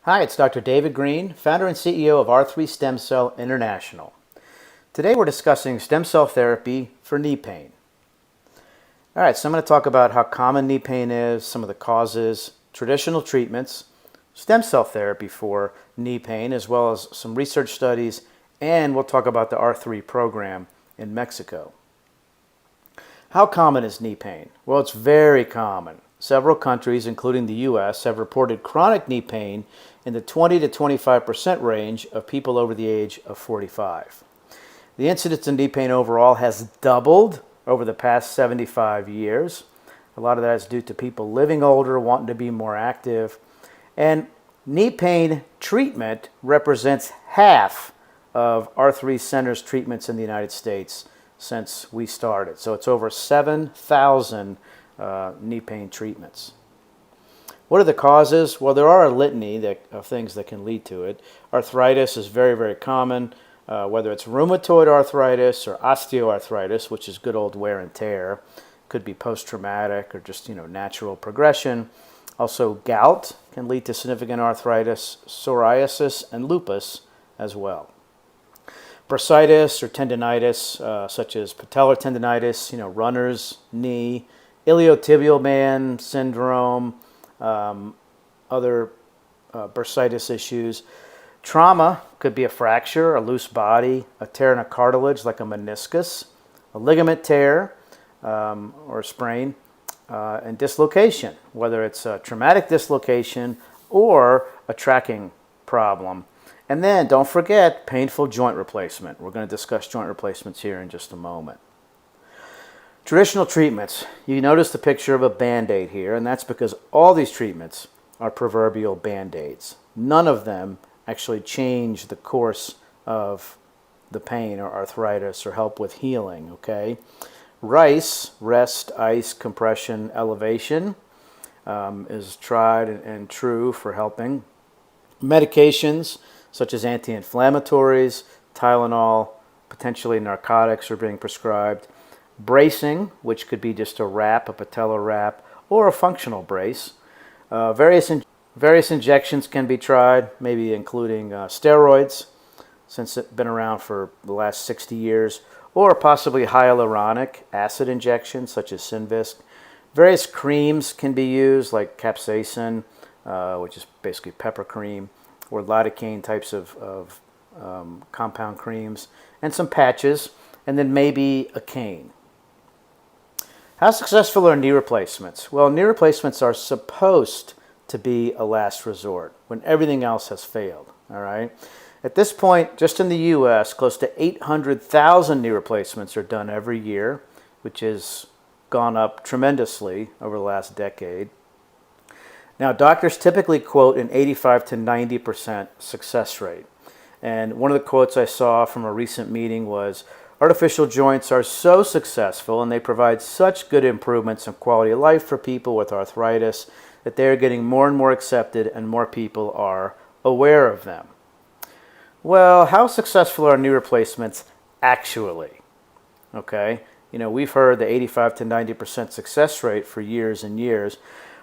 Hi, it's Dr. David Greene, founder and CEO of R3 Stem Cell International. Today we're discussing stem cell therapy for knee pain. All right, so I'm going to talk about how common knee pain is, some of the causes, traditional treatments, stem cell therapy for knee pain, as well as some research studies, and we'll talk about the R3 program in Mexico. How common is knee pain? Well, it's very common. Several countries, including the U.S., have reported chronic knee pain in the 20 to 25% range of people over the age of 45. The incidence of knee pain overall has doubled over the past 75 years. A lot of that is due to people living older, wanting to be more active. And knee pain treatment represents half of R3 Center's treatments in the United States since we started. So it's over 7,000 knee pain treatments. What are the causes? Well, there are a litany of things that can lead to it. Arthritis is very, very common, whether it's rheumatoid arthritis or osteoarthritis, which is good old wear and tear. Could be post-traumatic or just, natural progression. Also, gout can lead to significant arthritis, psoriasis, and lupus as well. Bursitis or tendinitis, such as patellar tendinitis, runner's knee, iliotibial band syndrome, other bursitis issues. Trauma could be a fracture, a loose body, a tear in a cartilage like a meniscus, a ligament tear or a sprain, and dislocation, whether it's a traumatic dislocation or a tracking problem. And then don't forget painful joint replacement. We're going to discuss joint replacements here in just a moment. Traditional treatments. You notice the picture of a Band-Aid here, and that's because all these treatments are proverbial Band-Aids. None of them actually change the course of the pain or arthritis or help with healing, okay? RICE, rest, ice, compression, elevation, is tried and true for helping. Medications such as anti-inflammatories, Tylenol, potentially narcotics are being prescribed. Bracing, which could be just a wrap, a patellar wrap, or a functional brace. Various injections can be tried, maybe including steroids, since it's been around for the last 60 years, or possibly hyaluronic acid injections, such as Synvisc. Various creams can be used, like capsaicin, which is basically pepper cream, or lidocaine types of compound creams, and some patches, and then maybe a cane. How successful are knee replacements? Well, knee replacements are supposed to be a last resort when everything else has failed, all right? At this point, just in the U.S., close to 800,000 knee replacements are done every year, which has gone up tremendously over the last decade. Now, doctors typically quote an 85 to 90% success rate. And one of the quotes I saw from a recent meeting was, "Artificial joints are so successful and they provide such good improvements in quality of life for people with arthritis that they are getting more and more accepted and more people are aware of them." Well, how successful are knee replacements actually? Okay, we've heard the 85 to 90% success rate for years and years.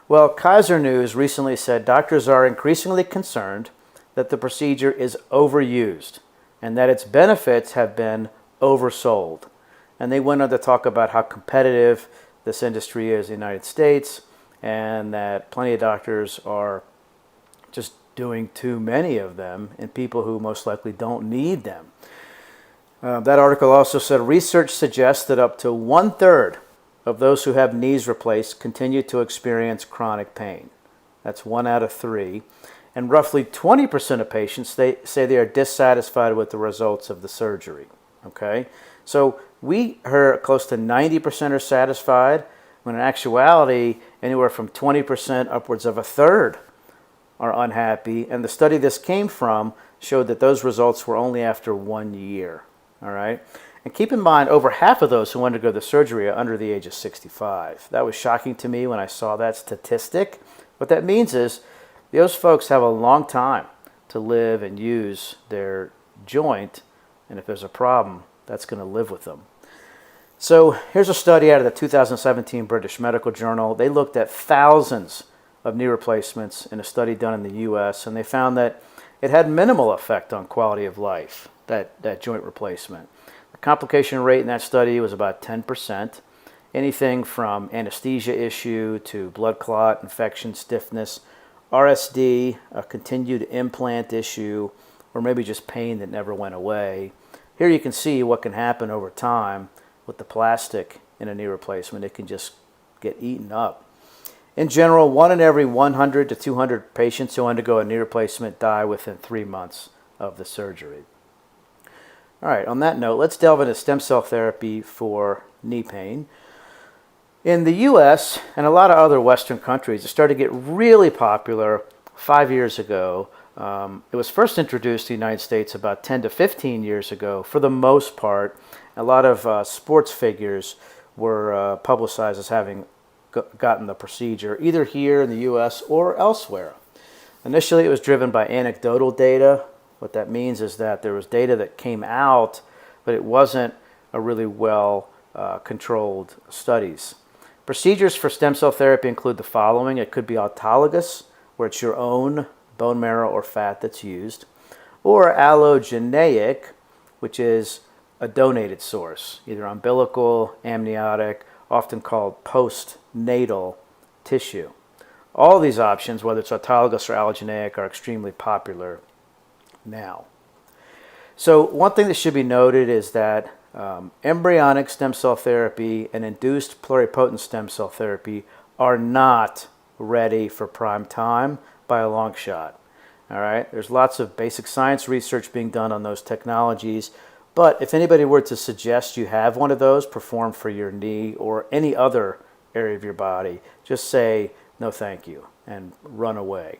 Well, Kaiser News recently said doctors are increasingly concerned that the procedure is overused and that its benefits have been oversold. And they went on to talk about how competitive this industry is in the United States and that plenty of doctors are just doing too many of them in people who most likely don't need them. That article also said research suggests that up to 1/3 of those who have knees replaced continue to experience chronic pain. That's 1 out of 3. And roughly 20% of patients say they are dissatisfied with the results of the surgery. Okay, so we heard close to 90% are satisfied, when in actuality, anywhere from 20% upwards of 1/3 are unhappy. And the study this came from showed that those results were only after 1 year. All right, and keep in mind, over half of those who undergo the surgery are under the age of 65. That was shocking to me when I saw that statistic. What that means is those folks have a long time to live and use their joint, and if there's a problem, that's going to live with them. So here's a study out of the 2017 British Medical Journal. They looked at thousands of knee replacements in a study done in the U.S., and they found that it had minimal effect on quality of life, that joint replacement. The complication rate in that study was about 10%. Anything from anesthesia issue to blood clot, infection, stiffness, RSD, a continued implant issue, or maybe just pain that never went away. Here you can see what can happen over time with the plastic in a knee replacement. It can just get eaten up. In general, 1 in every 100 to 200 patients who undergo a knee replacement die within 3 months of the surgery. All right, on that note, let's delve into stem cell therapy for knee pain. In the U.S. and a lot of other Western countries, it started to get really popular 5 years ago. It was first introduced to the United States about 10 to 15 years ago. For the most part, a lot of sports figures were publicized as having gotten the procedure, either here in the U.S. or elsewhere. Initially, it was driven by anecdotal data. What that means is that there was data that came out, but it wasn't a really well controlled studies. Procedures for stem cell therapy include the following. It could be autologous, where it's your own bone marrow or fat that's used, or allogeneic, which is a donated source, either umbilical, amniotic, often called postnatal tissue. All these options, whether it's autologous or allogeneic, are extremely popular now. So one thing that should be noted is that embryonic stem cell therapy and induced pluripotent stem cell therapy are not ready for prime time by a long shot. All right, there's lots of basic science research being done on those technologies, but if anybody were to suggest you have one of those performed for your knee or any other area of your body, just say no thank you and run away.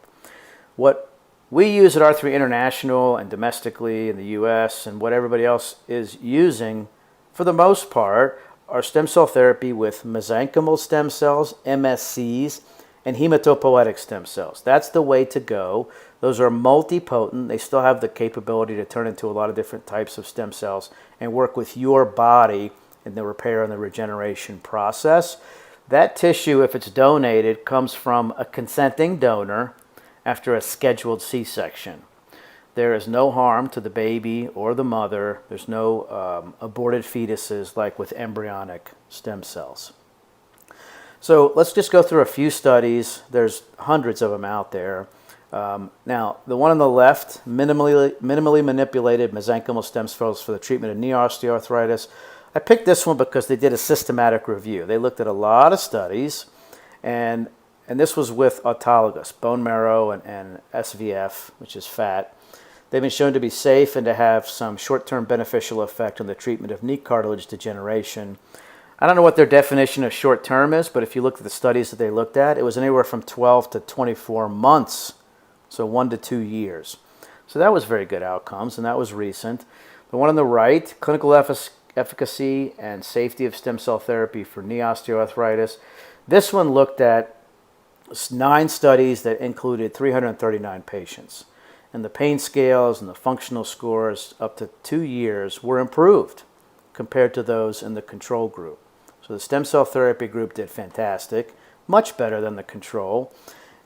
What we use at R3 International and domestically in the U.S. and what everybody else is using, for the most part, are stem cell therapy with mesenchymal stem cells, MSCs, and hematopoietic stem cells. That's the way to go. Those are multipotent. They still have the capability to turn into a lot of different types of stem cells and work with your body in the repair and the regeneration process. That tissue, if it's donated, comes from a consenting donor after a scheduled C-section. There is no harm to the baby or the mother. There's no aborted fetuses like with embryonic stem cells. So let's just go through a few studies. There's hundreds of them out there. Now, the one on the left, minimally manipulated mesenchymal stem cells for the treatment of knee osteoarthritis. I picked this one because they did a systematic review. They looked at a lot of studies, and this was with autologous, bone marrow and SVF, which is fat. They've been shown to be safe and to have some short-term beneficial effect on the treatment of knee cartilage degeneration. I don't know what their definition of short-term is, but if you look at the studies that they looked at, it was anywhere from 12 to 24 months, so 1 to 2 years. So that was very good outcomes, and that was recent. The one on the right, clinical efficacy and safety of stem cell therapy for knee osteoarthritis. This one looked at 9 studies that included 339 patients. And the pain scales and the functional scores up to 2 years were improved compared to those in the control group. So the stem cell therapy group did fantastic, much better than the control.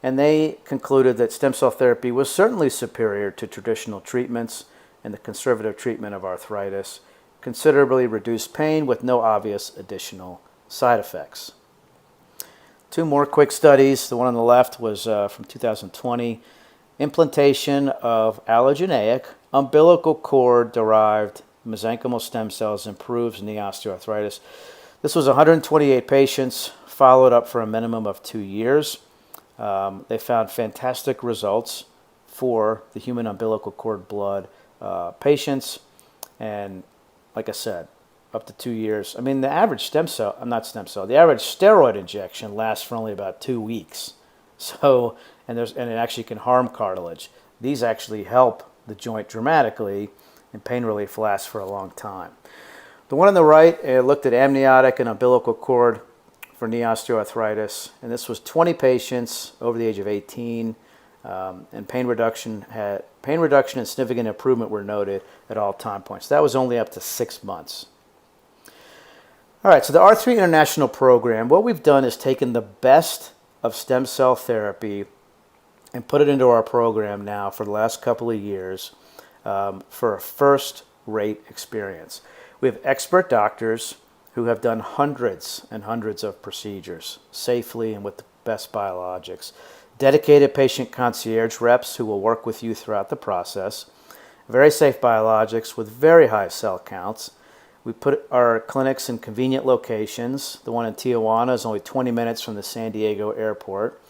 And they concluded that stem cell therapy was certainly superior to traditional treatments in the conservative treatment of arthritis, considerably reduced pain with no obvious additional side effects. 2 more quick studies. The one on the left was from 2020. Implantation of allogeneic umbilical cord derived mesenchymal stem cells improves knee osteoarthritis. This was 128 patients followed up for a minimum of 2 years. They found fantastic results for the human umbilical cord blood patients, and like I said, up to 2 years. I mean, the average the average steroid injection lasts for only about 2 weeks. So, and it actually can harm cartilage. These actually help the joint dramatically, and pain relief lasts for a long time. The one on the right looked at amniotic and umbilical cord for knee osteoarthritis, and this was 20 patients over the age of 18, and pain reduction and significant improvement were noted at all time points. That was only up to 6 months. All right, so the R3 International program, what we've done is taken the best of stem cell therapy and put it into our program now for the last couple of years for a first-rate experience. We have expert doctors who have done hundreds and hundreds of procedures safely and with the best biologics. Dedicated patient concierge reps who will work with you throughout the process. Very safe biologics with very high cell counts. We put our clinics in convenient locations. The one in Tijuana is only 20 minutes from the San Diego airport.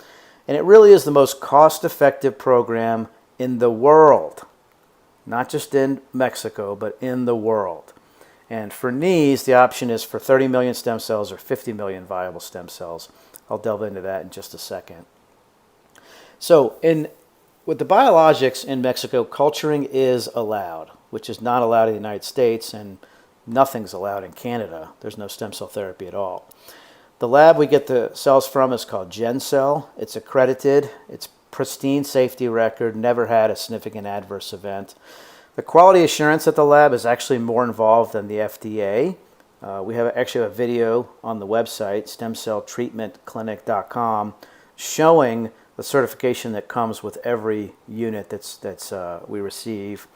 And it really is the most cost-effective program in the world. Not just in Mexico, but in the world. And for knees, the option is for 30 million stem cells or 50 million viable stem cells. I'll delve into that in just a second. So with the biologics in Mexico, culturing is allowed, which is not allowed in the United States, and nothing's allowed in Canada. There's no stem cell therapy at all. The lab we get the cells from is called GenCell. It's accredited. It's pristine safety record, never had a significant adverse event. The quality assurance at the lab is actually more involved than the FDA. We have actually a video on the website, stemcelltreatmentclinic.com, showing the certification that comes with every unit that's we receive.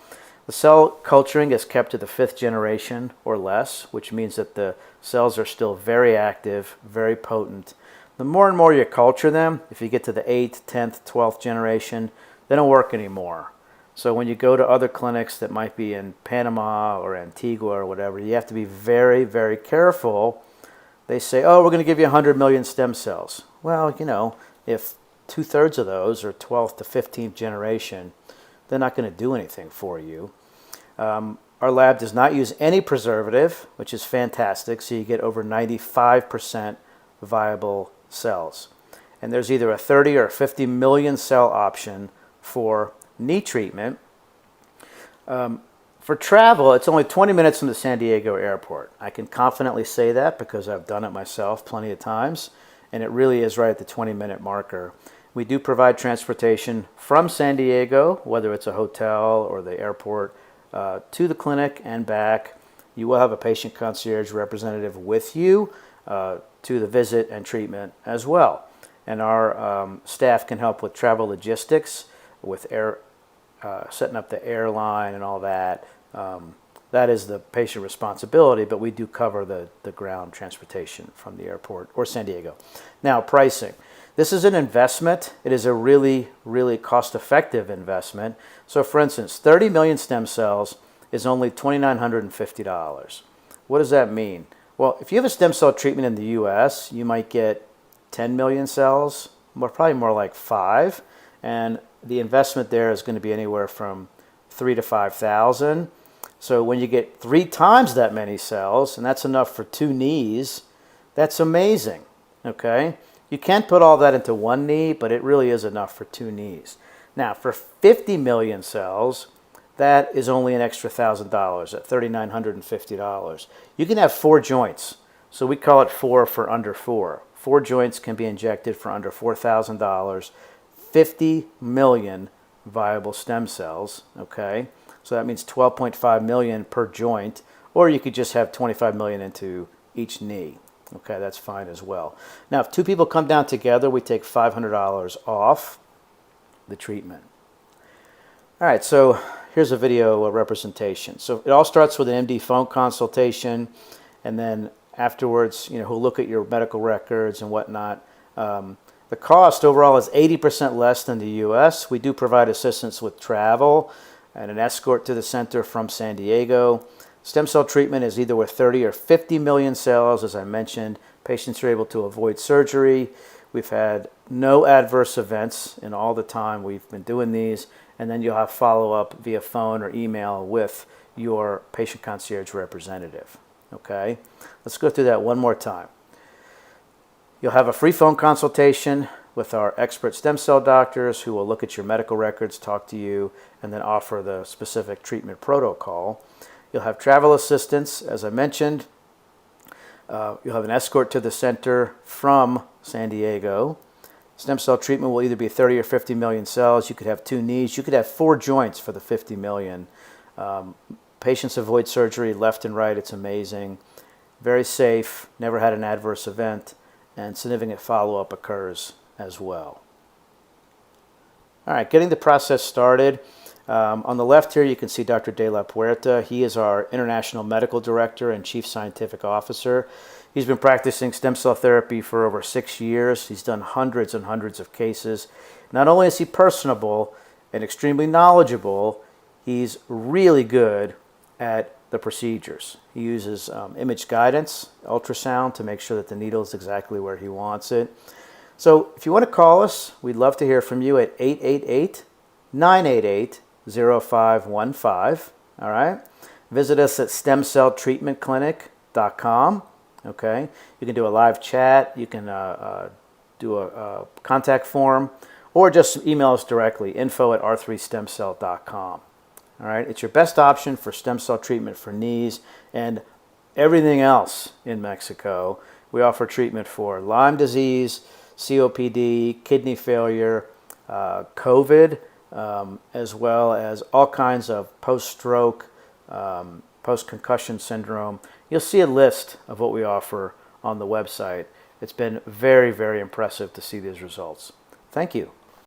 The cell culturing is kept to the 5th generation or less, which means that the cells are still very active, very potent. The more and more you culture them, if you get to the 8th, 10th, 12th generation, they don't work anymore. So when you go to other clinics that might be in Panama or Antigua or whatever, you have to be very, very careful. They say, oh, we're going to give you 100 million stem cells. Well, you know, if 2/3 of those are 12th to 15th generation, they're not going to do anything for you. Our lab does not use any preservative, which is fantastic, so you get over 95% viable cells. And there's either a 30 or 50 million cell option for knee treatment. For travel, it's only 20 minutes from the San Diego airport. I can confidently say that because I've done it myself plenty of times, and it really is right at the 20-minute marker. We do provide transportation from San Diego, whether it's a hotel or the airport, to the clinic and back. You will have a patient concierge representative with you to the visit and treatment as well. And our staff can help with travel logistics, with setting up the airline and all that. That is the patient responsibility, but we do cover the ground transportation from the airport or San Diego. Now, pricing. This is an investment. It is a really, really cost-effective investment. So, for instance, 30 million stem cells is only $2,950. What does that mean? Well, if you have a stem cell treatment in the U.S., you might get 10 million cells, probably more like 5, and the investment there is going to be anywhere from $3,000 to $5,000. So when you get 3 times that many cells, and that's enough for 2 knees, that's amazing, okay? You can't put all that into 1 knee, but it really is enough for 2 knees. Now, for 50 million cells, that is only an extra $1,000 at $3,950. You can have 4 joints, so we call it 4 for under 4. 4 joints can be injected for under $4,000. 50 million viable stem cells, okay? So that means 12.5 million per joint, or you could just have 25 million into each knee. Okay, that's fine as well. Now, if 2 people come down together, we take $500 off the treatment. All right, so here's a video representation. So it all starts with an MD phone consultation, and then afterwards, you know, he'll look at your medical records and whatnot. The cost overall is 80% less than the U.S. We do provide assistance with travel and an escort to the center from San Diego. Stem cell treatment is either with 30 or 50 million cells. As I mentioned, patients are able to avoid surgery. We've had no adverse events in all the time we've been doing these. And then you'll have follow-up via phone or email with your patient concierge representative. Okay? Let's go through that one more time. You'll have a free phone consultation with our expert stem cell doctors who will look at your medical records, talk to you, and then offer the specific treatment protocol. You'll have travel assistance, as I mentioned. You'll have an escort to the center from San Diego. Stem cell treatment will either be 30 or 50 million cells. You could have 2 knees. You could have 4 joints for the 50 million. Patients avoid surgery left and right. It's amazing. Very safe. Never had an adverse event. And significant follow-up occurs as well. All right, getting the process started. On the left here, you can see Dr. De La Puerta. He is our International Medical Director and Chief Scientific Officer. He's been practicing stem cell therapy for over 6 years. He's done hundreds and hundreds of cases. Not only is he personable and extremely knowledgeable, he's really good at the procedures. He uses image guidance, ultrasound, to make sure that the needle is exactly where he wants it. So if you want to call us, we'd love to hear from you at 888-988-0515. All right. Visit us at stemcelltreatmentclinic.com. Okay. You can do a live chat. You can do a contact form, or just email us directly, info@r3stemcell.com. All right. It's your best option for stem cell treatment for knees and everything else in Mexico. We offer treatment for Lyme disease, COPD, kidney failure, COVID, as well as all kinds of post-stroke, post-concussion syndrome. You'll see a list of what we offer on the website. It's been very, very impressive to see these results. Thank you.